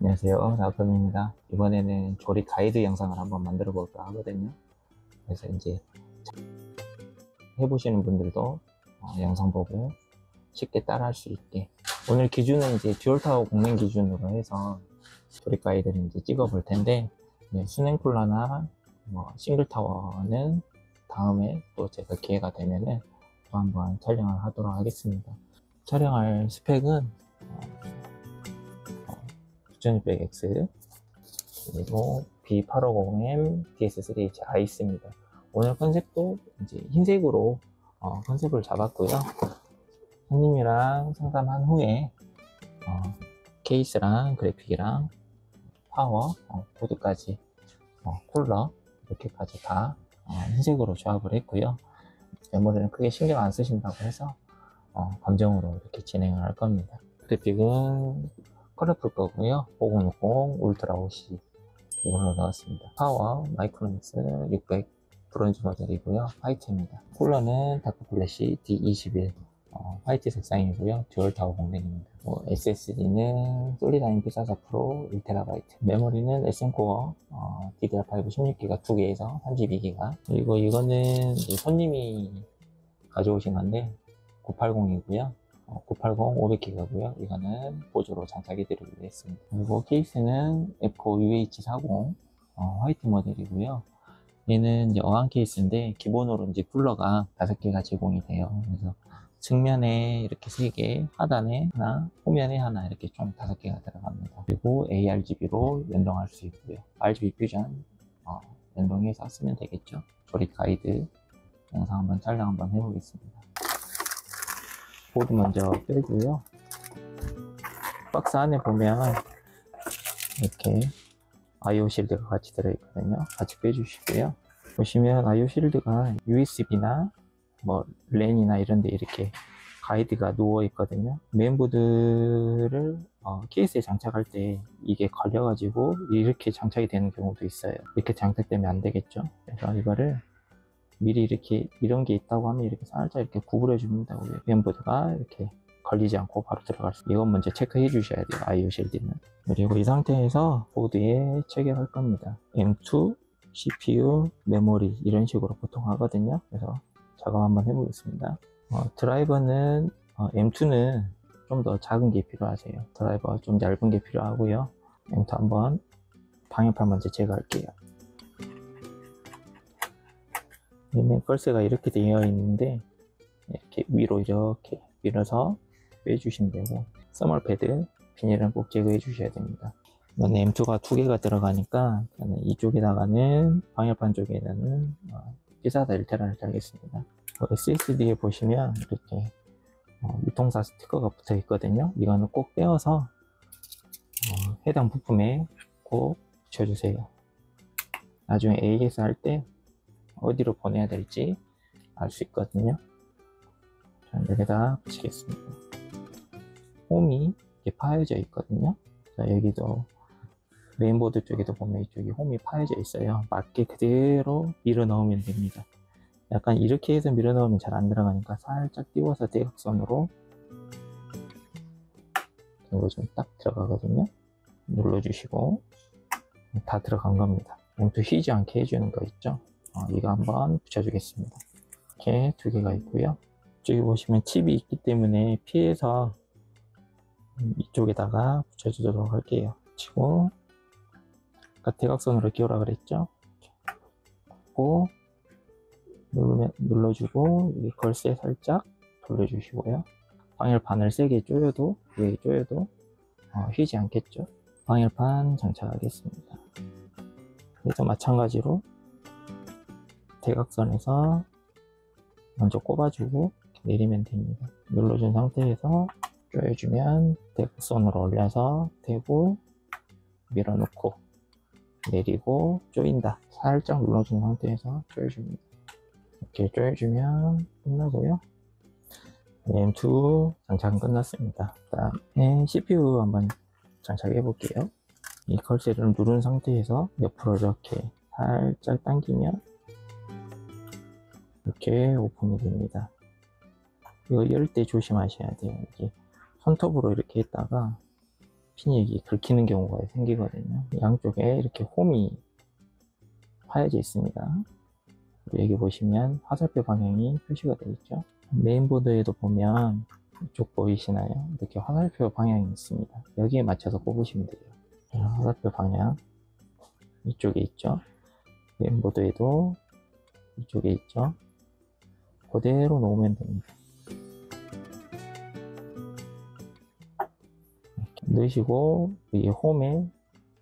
안녕하세요, 나금입니다. 이번에는 조립 가이드 영상을 한번 만들어 볼까 하거든요. 그래서 이제 해보시는 분들도 영상 보고 쉽게 따라 할 수 있게, 오늘 기준은 이제 듀얼타워 공랭 기준으로 해서 조립 가이드를 이제 찍어 볼 텐데, 순행 쿨러나 싱글 타워는 다음에 또 제가 기회가 되면은 또 한번 촬영을 하도록 하겠습니다. 촬영할 스펙은 9600X 그리고 B850M DS3H 아이스입니다. 오늘 컨셉도 이제 흰색으로 컨셉을 잡았고요. 손님이랑 상담한 후에 케이스랑 그래픽이랑 파워, 보드까지, 쿨러 이렇게까지 다 흰색으로 조합을 했고요. 메모리는 크게 신경 안 쓰신다고 해서 검정으로 이렇게 진행을 할 겁니다. 그래픽은 컬러풀 거고요. 5060 울트라 OC 이걸로 나왔습니다. 파워 마이크로닉스 600 브론즈 모델이고요. 화이트입니다. 쿨러는 다크플래시 D21 화이트 색상이고요. 듀얼 타워 공랭입니다. SSD는 솔리다인 P44 프로 1TB, 메모리는 SM코어 DDR5 16GB 2개에서 32GB. 그리고 이거는 손님이 가져오신 건데 980이고요. 980 500기가고요. 이거는 보조로 장착해 드리기로 했습니다. 그리고 케이스는 에코 UH40 화이트 모델이고요. 얘는 이제 어항 케이스인데 기본으로 이제 쿨러가 5개가 제공이 돼요. 그래서 측면에 이렇게 3개, 하단에 하나, 후면에 하나 이렇게 총 5개가 들어갑니다. 그리고 ARGB로 연동할 수 있고요. RGB 퓨전 연동해서 쓰면 되겠죠. 조립 가이드 영상 한번 촬영 한번 해보겠습니다. 보드 먼저 빼고요. 박스 안에 보면 이렇게 IO 실드가 같이 들어있거든요. 같이 빼주시고요. 보시면 IO 실드가 USB나 랜이나 이런데 이렇게 가이드가 누워 있거든요. 메인보드를 케이스에 장착할 때 이게 걸려가지고 이렇게 장착이 되는 경우도 있어요. 이렇게 장착되면 안 되겠죠. 그래서 이거를 미리 이렇게 이런 게 있다고 하면 이렇게 살짝 이렇게 구부려 줍니다. 우리 메인보드가 이렇게 걸리지 않고 바로 들어갈 수 있어요. 이건 먼저 체크해 주셔야 돼요. IO 실드는. 그리고 이 상태에서 보드에 체결할 겁니다. M2, CPU, 메모리 이런 식으로 보통 하거든요. 그래서 작업 한번 해보겠습니다. 드라이버는 M2는 좀 더 작은 게 필요하세요. 드라이버 좀 얇은 게 필요하고요. M2 한번 방열판 먼저 제거할게요. 얘는 걸쇠가 이렇게 되어 있는데 이렇게 위로 이렇게 밀어서 빼주시면 되고, 써멀 패드 비닐은 꼭 제거해 주셔야 됩니다. 이건 M2가 2개가 들어가니까 저는 이쪽에다가는 방열판 쪽에는 P44 1TB를 달겠습니다. SSD에 보시면 이렇게 유통사 스티커가 붙어 있거든요. 이거는 꼭 떼어서 해당 부품에 꼭 붙여주세요. 나중에 AS 할 때 어디로 보내야 될지 알 수 있거든요. 자, 여기다 붙이겠습니다. 홈이 이렇게 파여져 있거든요. 자, 여기도 메인보드 쪽에도 보면 이쪽이 홈이 파여져 있어요. 맞게 그대로 밀어 넣으면 됩니다. 약간 이렇게 해서 밀어 넣으면 잘 안 들어가니까 살짝 띄워서 대각선으로 이거 좀 딱 들어가거든요. 눌러주시고 다 들어간 겁니다. M2 휘지 않게 해주는 거 있죠. 이거 한번 붙여주겠습니다. 이렇게 2개가 있고요. 이쪽에 보시면 칩이 있기 때문에 피해서 이쪽에다가 붙여주도록 할게요. 치고 아까 대각선으로 끼우라 그랬죠. 고 눌러주고 이 걸쇠 살짝 돌려주시고요. 방열판을 세게 조여도 위에 조여도 휘지 않겠죠. 방열판 장착하겠습니다. 그래서 마찬가지로 대각선에서 먼저 꼽아주고 내리면 됩니다. 눌러준 상태에서 조여주면 대각선으로 올려서 대고 밀어놓고 내리고 조인다. 살짝 눌러준 상태에서 조여줍니다. 이렇게 조여주면 끝나고요. M2 장착은 끝났습니다. 그 다음에 CPU 한번 장착해 볼게요. 이 걸쇠를 누른 상태에서 옆으로 이렇게 살짝 당기면 이렇게 오픈이 됩니다. 이거 열 때 조심하셔야 돼요. 이게 손톱으로 이렇게 했다가 핀이 긁히는 경우가 생기거든요. 양쪽에 이렇게 홈이 파여져 있습니다. 여기 보시면 화살표 방향이 표시가 되어 있죠. 메인보드에도 보면 이쪽 보이시나요? 이렇게 화살표 방향이 있습니다. 여기에 맞춰서 꼽으시면 돼요. 화살표 방향 이쪽에 있죠. 메인보드에도 이쪽에 있죠. 그대로 놓으면 됩니다. 이렇게 넣으시고 이게 홈에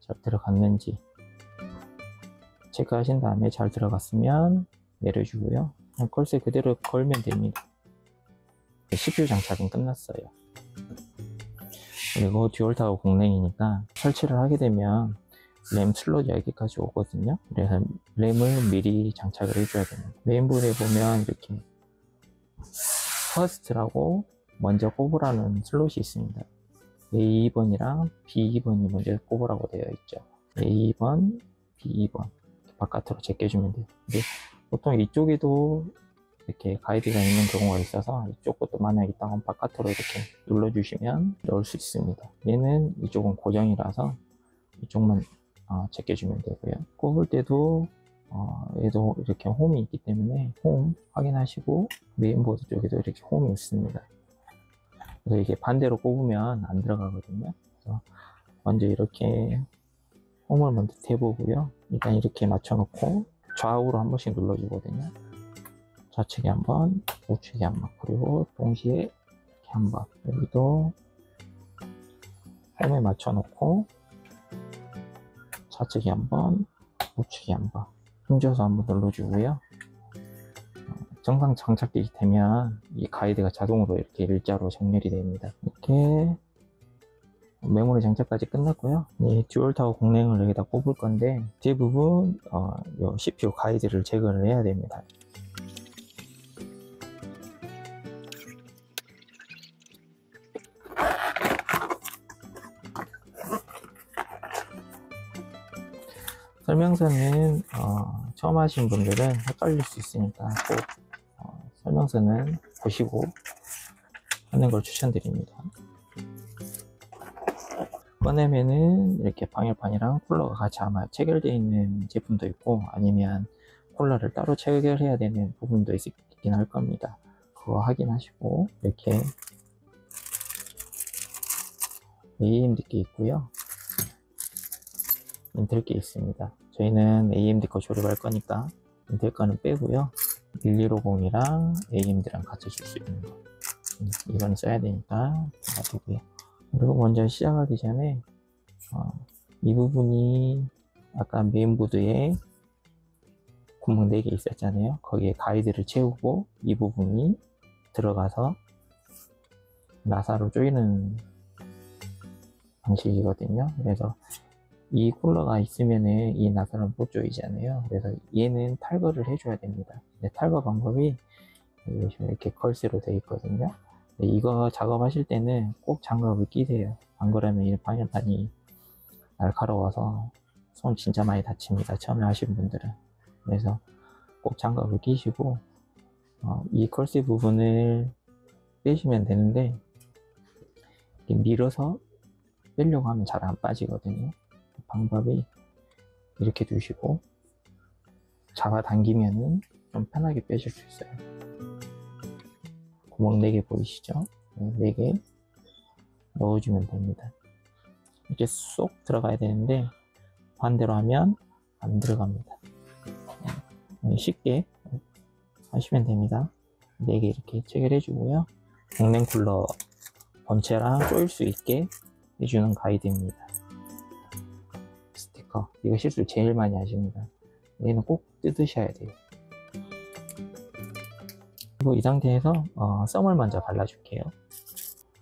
잘 들어갔는지 체크하신 다음에 잘 들어갔으면 내려주고요. 그냥 걸쇠 그대로 걸면 됩니다. CPU 장착은 끝났어요. 그리고 듀얼타워 공랭이니까 설치를 하게 되면 램 슬롯이 여기까지 오거든요. 그래서 램을 미리 장착을 해줘야 됩니다. 메인보드에 보면 이렇게 퍼스트라고 먼저 꼽으라는 슬롯이 있습니다. A2번이랑 B2번이 먼저 꼽으라고 되어 있죠. A2번, B2번 바깥으로 제껴주면 돼요. 근데 보통 이쪽에도 이렇게 가이드가 있는 경우가 있어서 이쪽 것도 만약에 있다면 바깥으로 이렇게 눌러주시면 넣을 수 있습니다. 얘는 이쪽은 고정이라서 이쪽만 제껴주면 되고요. 꼽을 때도 얘도 이렇게 홈이 있기 때문에 홈 확인하시고 메인보드 쪽에도 이렇게 홈이 있습니다. 그래서 이게 반대로 꼽으면 안 들어가거든요. 그래서 먼저 이렇게 홈을 먼저 대보고요. 일단 이렇게 맞춰놓고 좌우로 한 번씩 눌러주거든요. 좌측에 한 번, 우측에 한 번, 그리고 동시에 이렇게 한 번. 여기도 홈에 맞춰놓고 좌측에 한 번, 우측에 한 번. 힘줘서 한 번 눌러주고요. 정상 장착이 되면 이 가이드가 자동으로 이렇게 일자로 정렬이 됩니다. 이렇게 메모리 장착까지 끝났고요. 이 듀얼타워 공랭을 여기다 꼽을 건데 대부분 요 CPU 가이드를 제거를 해야 됩니다. 설명서는 처음 하신 분들은 헷갈릴 수 있으니까 꼭 설명서는 보시고 하는 걸 추천드립니다. 꺼내면은 이렇게 방열판이랑 쿨러가 같이 아마 체결되어 있는 제품도 있고 아니면 쿨러를 따로 체결해야 되는 부분도 있긴 할 겁니다. 그거 확인하시고 이렇게 AMD께 있고요. 인텔 게 있습니다. 저희는 AMD 거 조립할 거니까 인텔 거는 빼고요. 1150이랑 AMD랑 같이 줄 수 있는 거 이건 써야 되니까 놔두고요. 그리고 먼저 시작하기 전에 이 부분이 아까 메인보드에 구멍 4개 있었잖아요. 거기에 가이드를 채우고 이 부분이 들어가서 나사로 조이는 방식이거든요. 그래서 이 쿨러가 있으면은 이 나사는 못 조이잖아요. 그래서 얘는 탈거를 해줘야 됩니다. 근데 탈거 방법이 이렇게 걸쇠로 되어 있거든요. 이거 작업하실 때는 꼭 장갑을 끼세요. 안 그러면 이 방열판이 날카로워서 손 진짜 많이 다칩니다. 처음에 하신 분들은. 그래서 꼭 장갑을 끼시고 이 걸쇠 부분을 빼시면 되는데 밀어서 빼려고 하면 잘 안 빠지거든요. 방법이 이렇게 두시고 잡아당기면은 좀 편하게 빼실 수 있어요. 구멍 4개 보이시죠? 4개 넣어주면 됩니다. 이렇게 쏙 들어가야 되는데 반대로 하면 안 들어갑니다. 쉽게 하시면 됩니다. 4개 이렇게 체결해 주고요. 공랭 쿨러 본체랑 조일 수 있게 해주는 가이드입니다. 스티커 이거 실수 제일 많이 하십니다. 얘는 꼭 뜯으셔야 돼요. 그리고 이 상태에서 썸을 먼저 발라줄게요.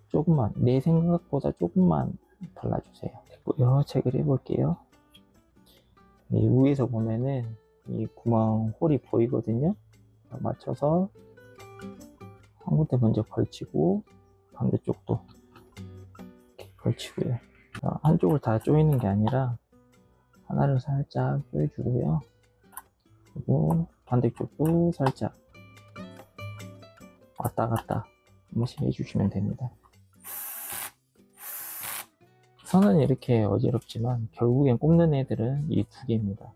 조금만, 내 생각보다 조금만 발라주세요. 됐고요. 체크를 해볼게요. 위에서 보면은 이 구멍 홀이 보이거든요. 맞춰서 한 군데 먼저 걸치고 반대쪽도 이렇게 걸치고요. 한쪽을 다 조이는 게 아니라 하나를 살짝 조여주고요. 그리고 반대쪽도 살짝 왔다 갔다 한 번씩 해주시면 됩니다. 선은 이렇게 어지럽지만 결국엔 꼽는 애들은 이 두 개입니다.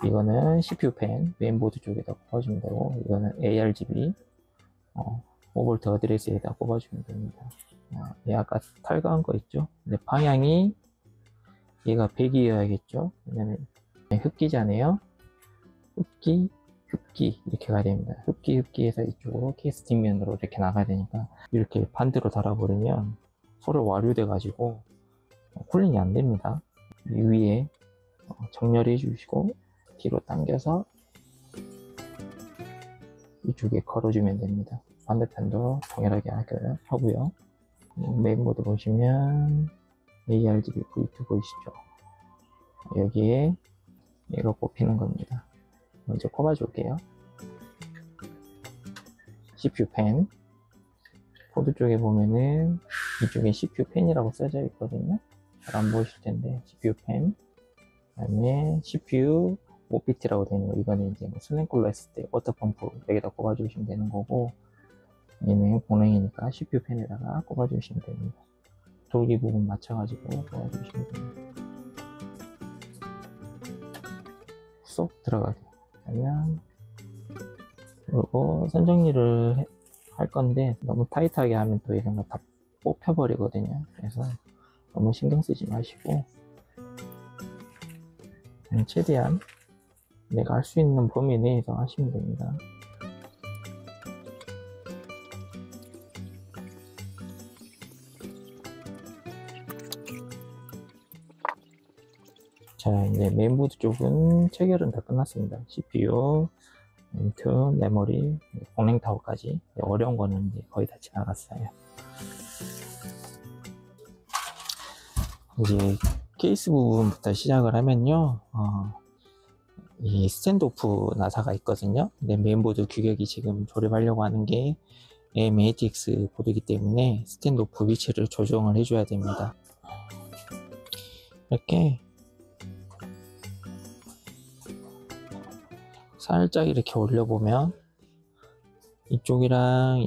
이거는 CPU 펜 메인보드 쪽에다 꼽아주면 되고, 이거는 ARGB 5V 어드레스에다 꼽아주면 됩니다. 얘 아까 탈거한 거 있죠? 근데 방향이 얘가 100이어야겠죠? 왜냐면 흡기잖아요. 흡기 이렇게 가야 됩니다. 흡기에서 이쪽으로 케이스 뒷면으로 이렇게 나가야 되니까 이렇게 반대로 달아버리면 서로 와류돼 가지고 쿨링이 안 됩니다. 이 위에 정렬해 주시고 뒤로 당겨서 이쪽에 걸어주면 됩니다. 반대편도 동일하게 하고요. 메인보드 보시면 ARGB V2 보이시죠? 여기에 얘가 꼽히는 겁니다. 먼저 꼽아 줄게요. CPU 펜 보드 쪽에 보면은 이쪽에 CPU 펜이라고 써져 있거든요. 잘 안 보이실 텐데 CPU 펜, 그다음에 CPU OPT라고 되어 있는 거, 이거는 이제 뭐 슬랭쿨러 했을 때 워터펌프 여기다 꼽아 주시면 되는 거고, 얘는 공랭이니까 CPU 펜에다가 꼽아 주시면 됩니다. 돌기 부분 맞춰가지고 꼽아 주시면 됩니다. 쏙 들어가게. 그러면 그리고 선정리를 할 건데 너무 타이트하게 하면 또 이런 거 다 뽑혀 버리거든요. 그래서 너무 신경 쓰지 마시고 최대한 내가 할 수 있는 범위 내에서 하시면 됩니다. 자, 이제 메인보드 쪽은 체결은 다 끝났습니다. CPU, 인트, 메모리, 공랭 타워까지 어려운 거는 이제 거의 다 지나갔어요. 이제 케이스 부분부터 시작을 하면요, 이 스탠드오프 나사가 있거든요. 근데 메인보드 규격이 지금 조립하려고 하는 게 AMATX 보드이기 때문에 스탠드오프 위치를 조정을 해줘야 됩니다. 이렇게 살짝 이렇게 올려보면 이쪽이랑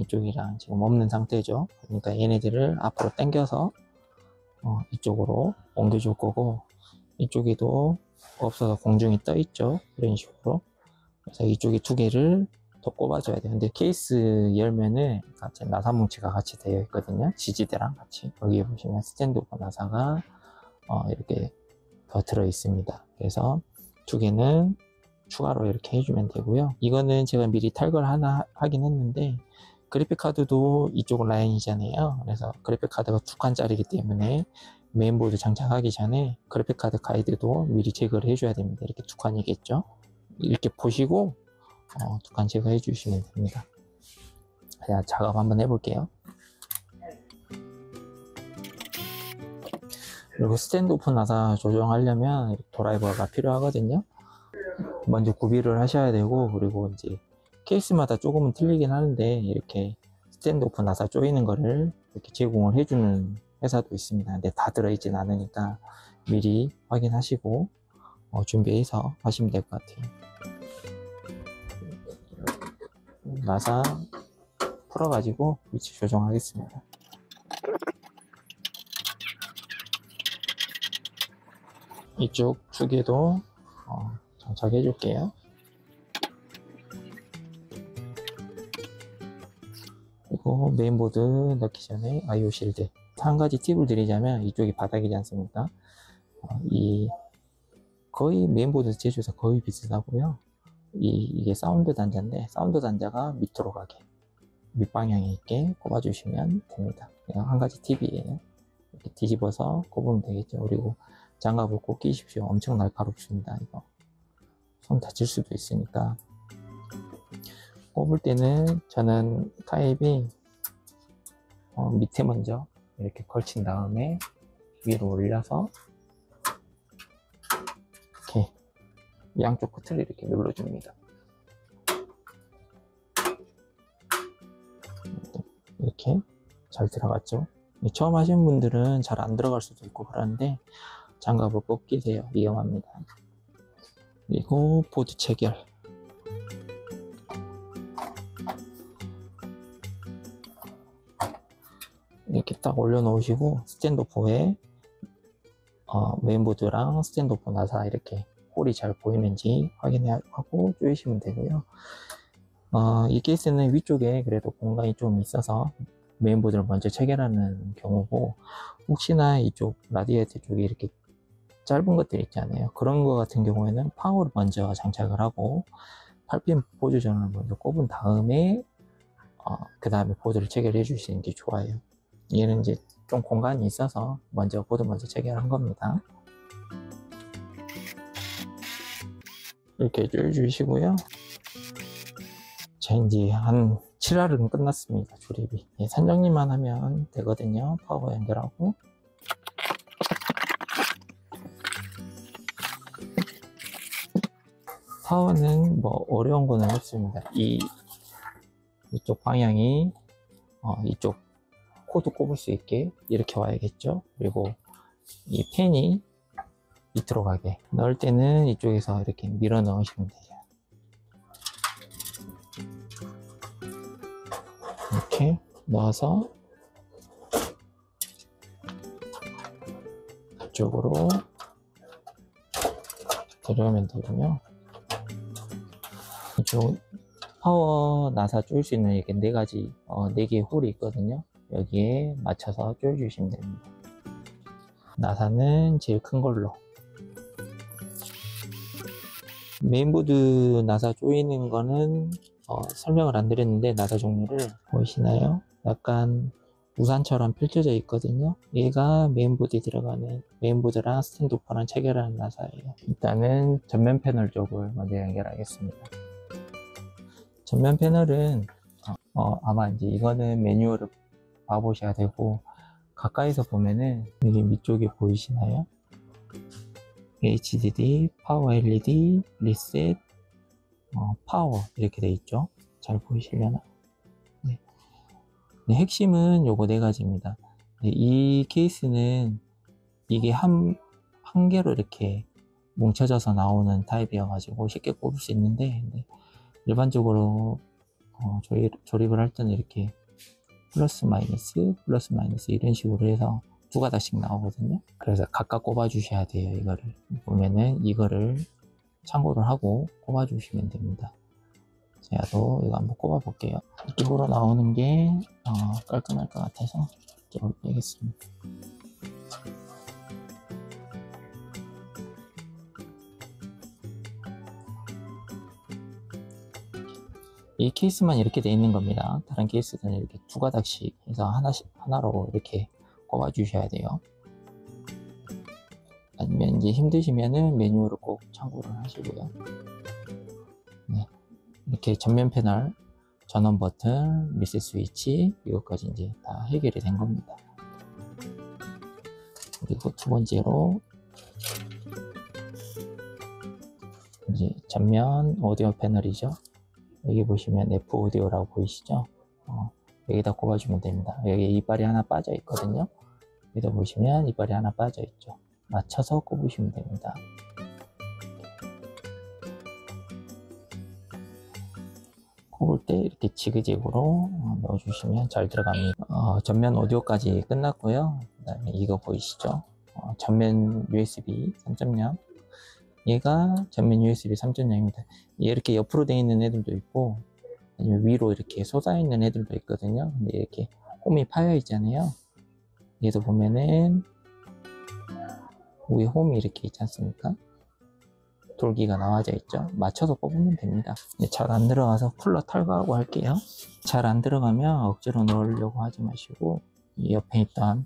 지금 없는 상태죠. 그러니까 얘네들을 앞으로 당겨서 이쪽으로 옮겨줄 거고, 이쪽에도 없어서 공중에 떠 있죠. 이런 식으로. 그래서 이쪽에 두 개를 더 꼽아줘야 돼요. 근데 케이스 열면은 같이 나사 뭉치가 같이 되어 있거든요. 지지대랑 같이. 여기 보시면 스탠드오프 나사가 이렇게 더 들어 있습니다. 그래서 두 개는 추가로 이렇게 해주면 되고요. 이거는 제가 미리 탈거를 하나 하긴 했는데, 그래픽카드도 이쪽 라인이잖아요. 그래서 그래픽카드가 2칸짜리이기 때문에 메인보드 장착하기 전에 그래픽카드 가이드도 미리 제거를 해줘야 됩니다. 이렇게 2칸이겠죠. 이렇게 보시고 2칸 제거해 주시면 됩니다. 그냥 작업 한번 해볼게요. 그리고 스탠드오프 나사 조정하려면 드라이버가 필요하거든요. 먼저 구비를 하셔야 되고, 그리고 이제 케이스마다 조금은 틀리긴 하는데 이렇게 스탠드오프 나사 조이는 거를 이렇게 제공을 해주는 회사도 있습니다. 근데 다 들어있진 않으니까 미리 확인하시고 준비해서 하시면 될 것 같아요. 나사 풀어가지고 위치 조정하겠습니다. 이쪽 두 개도 장착해 줄게요. 그리고 메인보드 넣기 전에 IO 실드. 한 가지 팁을 드리자면, 이쪽이 바닥이지 않습니까? 거의 메인보드 제조사 거의 비슷하고요. 이게 사운드 단자인데, 사운드 단자가 밑으로 가게, 밑방향에 있게 꼽아주시면 됩니다. 그냥 한 가지 팁이에요. 이렇게 뒤집어서 꼽으면 되겠죠. 그리고 장갑을 꼭 끼십시오. 엄청 날카롭습니다. 이거 손 다칠 수도 있으니까. 꼽을 때는 저는 타입이 밑에 먼저 이렇게 걸친 다음에 위로 올려서 이렇게 양쪽 끝을 이렇게 눌러줍니다. 이렇게 잘 들어갔죠. 처음 하시는 분들은 잘 안 들어갈 수도 있고 그러는데 장갑을 꼭 끼세요. 위험합니다. 그리고 보드 체결. 이렇게 딱 올려놓으시고 스탠드오프에 메인보드랑 스탠드오프 나사 이렇게 홀이 잘 보이는지 확인하고 조이시면 되고요. 이 케이스는 위쪽에 그래도 공간이 좀 있어서 메인보드를 먼저 체결하는 경우고, 혹시나 이쪽 라디에이터 쪽에 이렇게 짧은 것들 있잖아요. 그런 거 같은 경우에는 파워를 먼저 장착을 하고 8핀 보조 전원을 먼저 꼽은 다음에 그 다음에 보드를 체결해 주시는 게 좋아요. 얘는 이제 좀 공간이 있어서 보드 먼저 체결한 겁니다. 이렇게 조여주시고요. 자, 이제 한 7할은 끝났습니다. 조립이. 선정리만 하면 되거든요. 파워 연결하고. 파워는 뭐 어려운 거는 없습니다. 이쪽 방향이 이쪽 코드 꼽을 수 있게 이렇게 와야겠죠. 그리고 이 펜이 밑으로 가게 넣을 때는 이쪽에서 이렇게 밀어 넣으시면 돼요. 이렇게 넣어서 이쪽으로 들어오면 되고요. 이쪽 파워 나사 조일 수 있는 이렇게 네 개의 홀이 있거든요. 여기에 맞춰서 조여주시면 됩니다. 나사는 제일 큰 걸로. 메인보드 나사 조이는 거는 설명을 안 드렸는데, 나사 종류를 보이시나요? 약간 우산처럼 펼쳐져 있거든요. 얘가 메인보드에 들어가는, 메인보드랑 스탠드오프랑 체결하는 나사예요. 일단은 전면 패널 쪽을 먼저 연결하겠습니다. 전면 패널은 아마 이제 이거는 매뉴얼을 봐보셔야 되고, 가까이서 보면은 여기 밑쪽에 보이시나요? HDD, 파워 LED, 리셋, 파워 이렇게 돼 있죠. 잘 보이시려나? 네. 네, 핵심은 요거 네 가지입니다. 네, 이 케이스는 이게 한 개로 이렇게 뭉쳐져서 나오는 타입이어 가지고 쉽게 꼽을 수 있는데, 네, 일반적으로 조립을 할 때는 이렇게 플러스 마이너스 이런 식으로 해서 두 가닥씩 나오거든요. 그래서 각각 꼽아 주셔야 돼요. 이거를 보면은 이거를 참고를 하고 꼽아 주시면 됩니다. 제가도 이거 한번 꼽아 볼게요. 이쪽으로 나오는 게 깔끔할 것 같아서 이쪽으로 빼겠습니다. 이 케이스만 이렇게 돼 있는 겁니다. 다른 케이스는 이렇게 두 가닥씩 해서 하나로 이렇게 꼽아 주셔야 돼요. 아니면 이제 힘드시면은 매뉴얼을 꼭 참고를 하시고요. 네, 이렇게 전면 패널, 전원 버튼, 리셋 스위치, 이것까지 이제 다 해결이 된 겁니다. 그리고 두 번째로 이제 전면 오디오 패널이죠. 여기 보시면 F 오디오라고 보이시죠? 여기다 꼽아주면 됩니다. 여기 이빨이 하나 빠져 있거든요. 여기다 보시면 이빨이 하나 빠져 있죠. 맞춰서 꼽으시면 됩니다. 꼽을 때 이렇게 지그재그로 넣어주시면 잘 들어갑니다. 전면 오디오까지 끝났고요. 그 다음에 이거 보이시죠? 전면 USB 3.0. 얘가 전면 USB 3.0입니다. 이렇게 옆으로 되어 있는 애들도 있고, 아니면 위로 이렇게 솟아 있는 애들도 있거든요. 근데 이렇게 홈이 파여 있잖아요. 얘도 보면은 위에 홈이 이렇게 있지 않습니까? 돌기가 나와져 있죠. 맞춰서 뽑으면 됩니다. 잘 안 들어가서 쿨러 탈거하고 할게요. 잘 안 들어가면 억지로 넣으려고 하지 마시고, 이 옆에 있던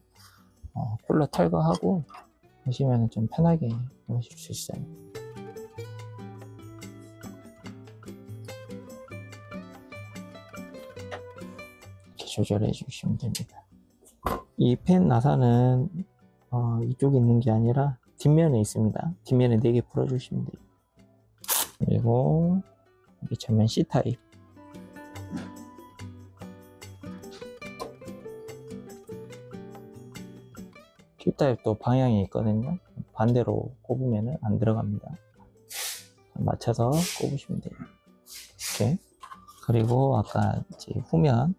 쿨러 탈거하고 하시면 좀 편하게 하실 수 있어요. 이렇게 조절해 주시면 됩니다. 이 펜 나사는 이쪽에 있는 게 아니라 뒷면에 있습니다. 뒷면에 4개 풀어주시면 돼요. 그리고 여기 전면 C타입, Q타입도 방향이 있거든요. 반대로 꼽으면 안 들어갑니다. 맞춰서 꼽으시면 돼요. 이렇게. 그리고 아까 이제 후면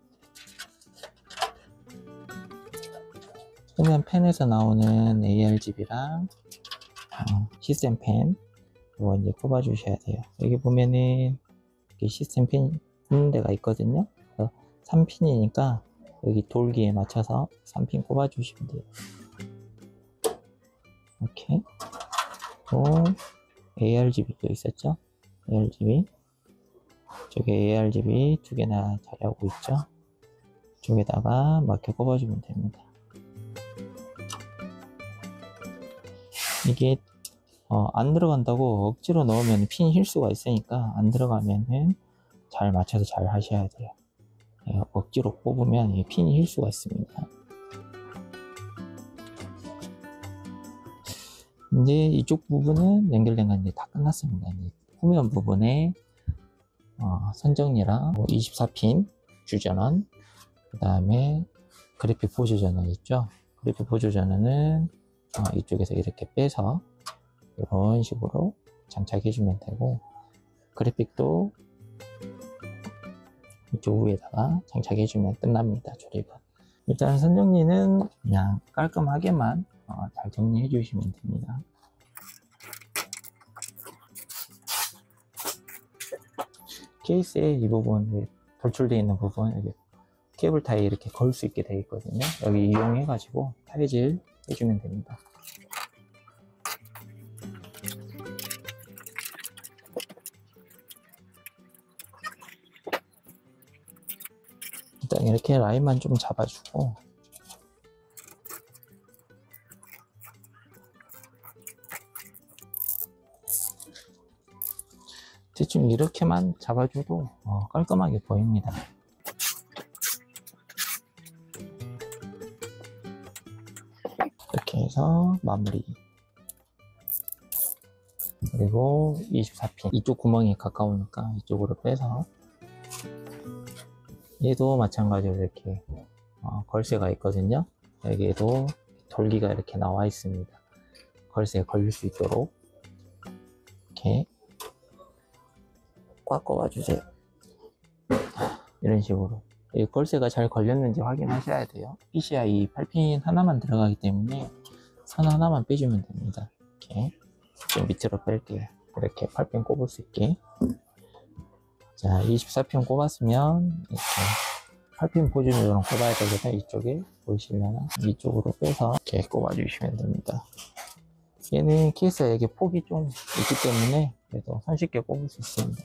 후면 펜에서 나오는 ARGB랑 시스템 펜 이거 이제 꼽아 주셔야 돼요. 여기 보면은 시스템 핀 있는 데가 있거든요. 3핀이니까 여기 돌기에 맞춰서 3핀 꼽아 주시면 돼요. 이렇게 또 ARGB도 있었죠. ARGB 저게 ARGB 두 개나 자리하고 있죠. 이쪽에다가 맞게 꼽아주면 됩니다. 이게 안 들어간다고 억지로 넣으면 핀 힐 수가 있으니까 안 들어가면은 잘 맞춰서 잘 하셔야 돼요. 억지로 꼽으면 핀이 힐 수가 있습니다. 이제 이쪽 부분은 연결된 건 이제 다 끝났습니다. 이제 후면 부분에 선정리랑 24핀 주전원, 그 다음에 그래픽 보조 전원 있죠. 그래픽 보조 전원은 이쪽에서 이렇게 빼서 이런 식으로 장착해 주면 되고, 그래픽도 이쪽 위에다가 장착해 주면 끝납니다. 조립은. 일단 선정리는 그냥 깔끔하게만 잘 정리해 주시면 됩니다. 케이스의 이 부분, 돌출되어 있는 부분, 여기 케이블 타이 이렇게 걸 수 있게 되어 있거든요. 여기 이용해 가지고 타이질 해주면 됩니다. 일단 이렇게 라인만 좀 잡아주고, 대충 이렇게만 잡아줘도 깔끔하게 보입니다. 이렇게 해서 마무리. 그리고 24핀 이쪽 구멍이 가까우니까 이쪽으로 빼서, 얘도 마찬가지로 이렇게 걸쇠가 있거든요. 여기에도 돌기가 이렇게 나와 있습니다. 걸쇠에 걸릴 수 있도록 이렇게 꽉 꼽아주세요. 이런 식으로 이 걸쇠가 잘 걸렸는지 확인하셔야 돼요. PCI 8핀 하나만 들어가기 때문에 선 하나만 빼주면 됩니다. 이렇게 좀 밑으로 뺄게요. 이렇게 8핀 꼽을 수 있게. 자, 24핀 꼽았으면 이렇게 8핀 보조면으로 꼽아야 되거든요. 이쪽에 보이시려나? 이쪽으로 빼서 이렇게 꼽아주시면 됩니다. 얘는 케이스가 여기 폭이 좀 있기 때문에 그래도 손쉽게 꼽을 수 있습니다.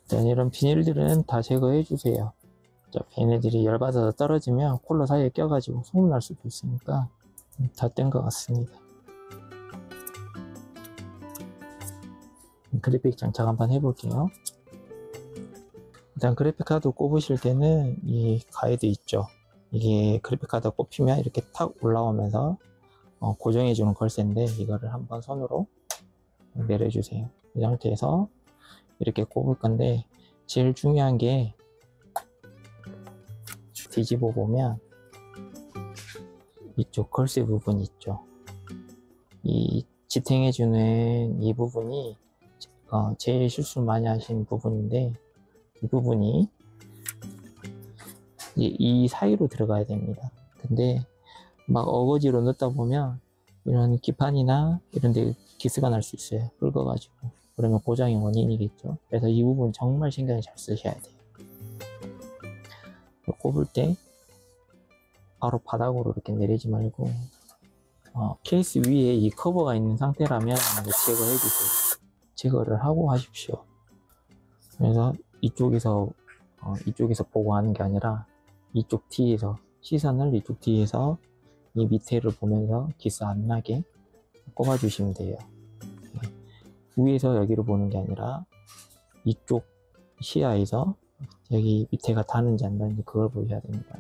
자, 이런 비닐들은 다 제거해 주세요. 자, 비닐들이 열받아서 떨어지면 콜러 사이에 껴가지고 소음 날 수도 있으니까 다 뗀 것 같습니다. 그래픽 장착 한번 해볼게요. 일단 그래픽 카드 꼽으실 때는 이 가이드 있죠. 이게 그래픽 카드 꼽히면 이렇게 탁 올라오면서 고정해 주는 걸쇠인데, 이거를 한번 손으로 내려주세요. 이 상태에서 이렇게 꼽을 건데, 제일 중요한 게 뒤집어 보면 이쪽 걸쇠 부분 있죠. 이 지탱해 주는 이 부분이 제일 실수 많이 하시는 부분인데, 이 부분이 이 사이로 들어가야 됩니다. 근데 막 어거지로 넣다 보면 이런 기판이나 이런 데 기스가 날 수 있어요. 긁어가지고. 그러면 고장의 원인이겠죠. 그래서 이 부분 정말 신경을 잘 쓰셔야 돼요. 꼽을 때 바로 바닥으로 이렇게 내리지 말고 케이스 위에 이 커버가 있는 상태라면 제거해 주세요. 제거를 하고 하십시오. 그래서 이쪽에서 보고 하는 게 아니라 이쪽 뒤에서, 시선을 이쪽 뒤에서 이 밑에를 보면서 기스 안 나게 꼽아 주시면 돼요. 위에서 여기를 보는 게 아니라 이쪽 시야에서 여기 밑에가 닿는지 안 닿는지 그걸 보셔야 됩니다.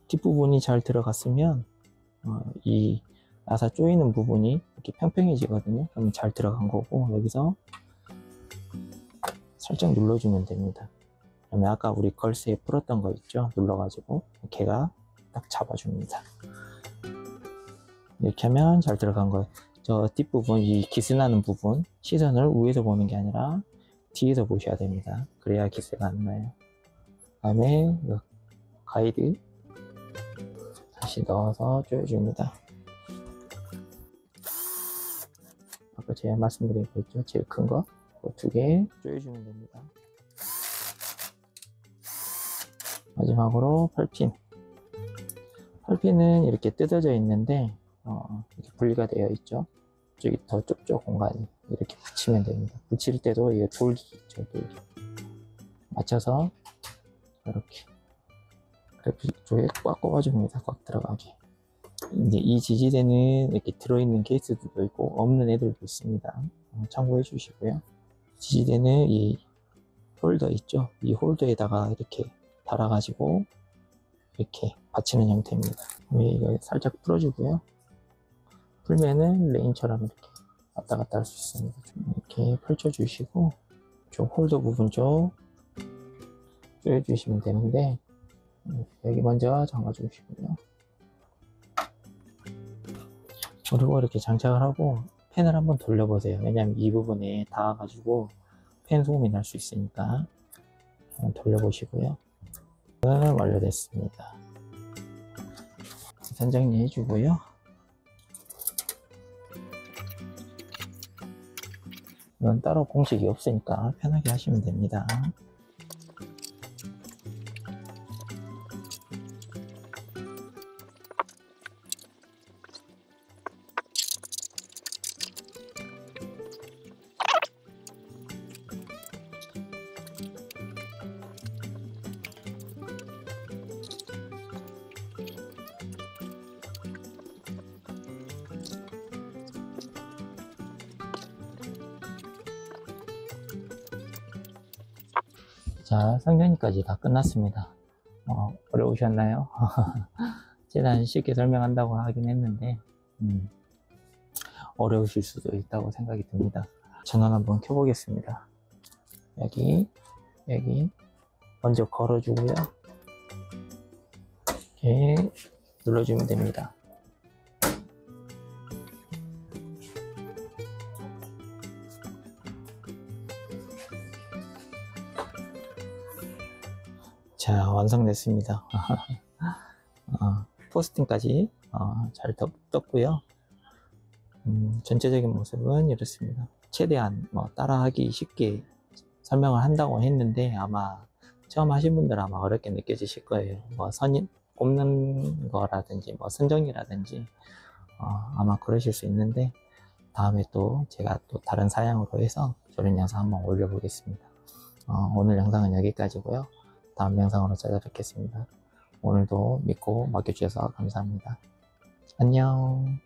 뒷부분이 잘 들어갔으면 이 나사 조이는 부분이 이렇게 평평해지거든요. 그러면 잘 들어간 거고, 여기서 살짝 눌러주면 됩니다. 그러면 아까 우리 걸쇠에 풀었던 거 있죠? 눌러가지고 걔가 딱 잡아줍니다. 이렇게 하면 잘 들어간 거예요. 저 뒷부분, 이 기스 나는 부분, 시선을 위에서 보는 게 아니라 뒤에서 보셔야 됩니다. 그래야 기스가 안 나요. 다음에 가이드 다시 넣어서 조여줍니다. 아까 제가 말씀드린 거 있죠? 제일 큰 거, 그 2개 조여주면 됩니다. 마지막으로 펄핀. 펄핀은 이렇게 뜯어져 있는데 이렇게 분리가 되어 있죠. 저기 더 좁죠, 공간이. 이렇게 붙이면 됩니다. 붙일 때도 이 돌기 있죠, 돌기. 맞춰서 이렇게 그래픽 쪽에 꽉 꼽아줍니다. 꽉 들어가게. 이제 이 지지대는 이렇게 들어있는 케이스들도 있고 없는 애들도 있습니다. 참고해 주시고요. 지지대는 이 홀더 있죠. 이 홀더에다가 이렇게 달아가지고 이렇게 받치는 형태입니다. 이거 살짝 풀어주고요. 풀면은 레인처럼 이렇게 왔다 갔다 할 수 있습니다. 이렇게 펼쳐주시고 저 홀더 부분 쪽 조여주시면 되는데 여기 먼저 잠가주시고요. 그리고 이렇게 장착을 하고 팬을 한번 돌려보세요. 왜냐하면 이 부분에 닿아가지고 팬 소음이 날 수 있으니까 한번 돌려보시고요. 완료됐습니다. 선정리 해주고요. 이건 따로 공식이 없으니까 편하게 하시면 됩니다. 자, 성전이까지 다 끝났습니다. 어려우셨나요? 최대한 쉽게 설명한다고 하긴 했는데 어려우실 수도 있다고 생각이 듭니다. 전원 한번 켜보겠습니다. 여기 먼저 걸어주고요. 이렇게 눌러주면 됩니다. 자, 완성됐습니다. 포스팅까지 잘 떴고요. 전체적인 모습은 이렇습니다. 최대한 따라하기 쉽게 설명을 한다고 했는데 아마 처음 하신 분들은 아마 어렵게 느껴지실 거예요. 선 꼽는 거라든지 선정이라든지 아마 그러실 수 있는데 다음에 또 제가 또 다른 사양으로 해서 저런 영상 한번 올려보겠습니다. 오늘 영상은 여기까지고요. 다음 영상으로 찾아뵙겠습니다. 오늘도 믿고 맡겨주셔서 감사합니다. 안녕.